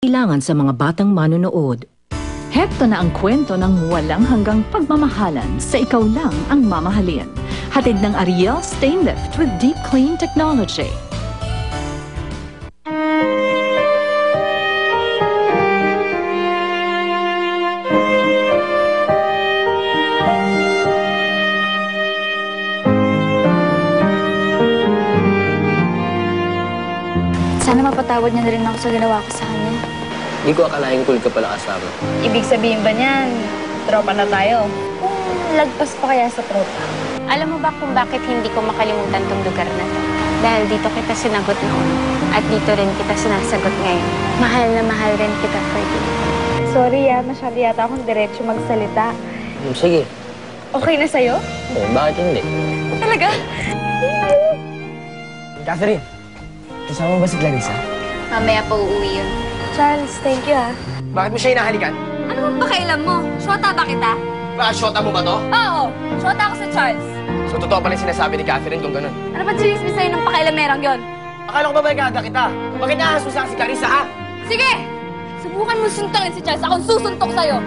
Kailangan sa mga batang manonood. Heto na ang kwento ng walang hanggang pagmamahalan sa ikaw lang ang mamahalin. Hatid ng Ariel Stain Lift with Deep Clean Technology. Sana mapatawad niya na rin ako sa ginawa ko sa kanya. Hindi ko akalaing cool ka pala kasama. Ibig sabihin ba niyan, tropa na tayo? Kung lagpas pa kaya sa tropa. Alam mo ba kung bakit hindi ko makalimutan tong lugar na to? Dahil dito kita sinagot noon. At dito rin kita sinasagot ngayon. Mahal na mahal rin kita, Ferdy. Sorry masyado yata akong diretso magsalita. Sige. Okay na sa'yo? Oo, bakit hindi? Talaga? Catherine, kasama ba si Clarissa? Mamaya pa uuwi yun. Charles, thank you Bakit mo siya hinahalikan? Ano bang pakailan mo? Shota ba kita? Baka shota mo ba to? Oo, shota ako sa Charles. So totoo pala yung sinasabi ni Catherine kung ganun. Ano ba chinismis sa'yo ng pakailamerang yon? Akala ko ba bagada kita? Bakit nahas mo sa si Clarissa, ha? Sige! Subukan mo suntukin si Charles. Akong susuntok sa'yo.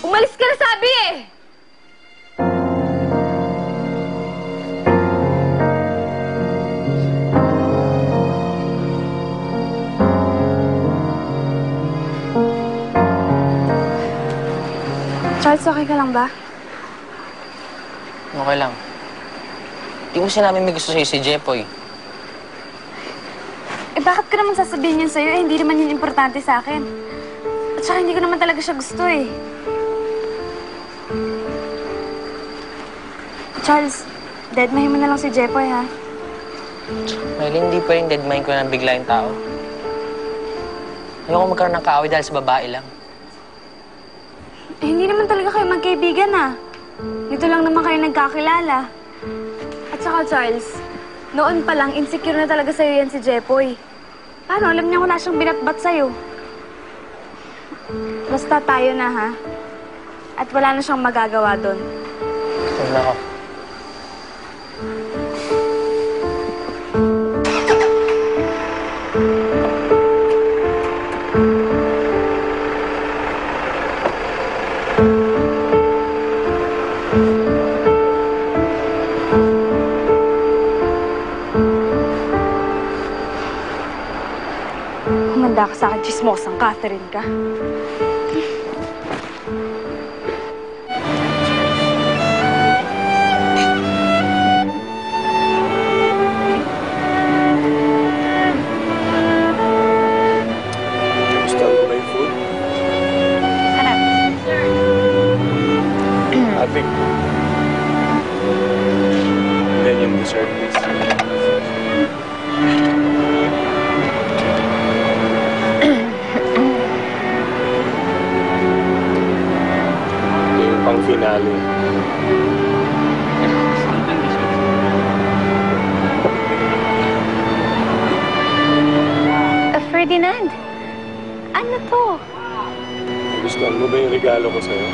Umalis ka na sabi eh! Charles, okay ka lang ba? Okay lang. Di mo sinabi may gusto sa'yo si Jepoy. Eh, bakit ko naman sasabihin yun sa'yo? Eh, hindi naman yun importante sa akin. At saka hindi ko naman talaga siya gusto eh. Charles, deadmahin mo na lang si Jepoy, ha? Well, hindi pa rin deadmine ko ng bigla yung tao. Ayoko magkaroon ng kaaway dahil sa babae lang. Eh, hindi naman talaga kayo magkaibigan, ha? Dito lang naman kayo nagkakilala. At saka, Charles, noon pa lang, insecure na talaga sa'yo yan si Jepoy. Paano? Alam niya wala siyang binatbat sa'yo. Basta tayo na, ha? At wala na siyang magagawa doon. Huwag na ako. Humanda ka sa akin, chismosang Catherine ka. Gusto mo ba yung food? Sarap. Abig. And then yung dessert, please. Yung pang finale. Ferdinand, ano to? Gusto mo ba yung regalo ko sa'yo?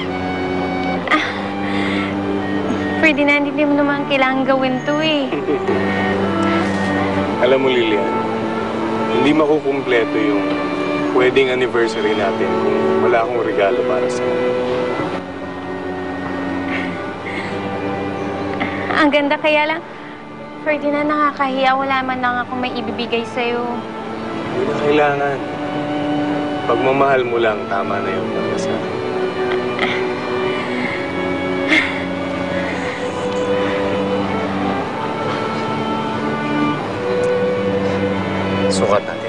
Ferdinand, hindi mo naman kailangan gawin to eh. Alam mo, Lilian, hindi makukumpleto yung wedding anniversary natin kung wala akong regalo para sa'yo. Ang ganda kaya lang. Ferdinand, nakakahiya. Wala man lang akong may ibibigay sa'yo. Hindi na kailangan. Pagmamahal mo lang, tama na yung pagkasal. Sukat na.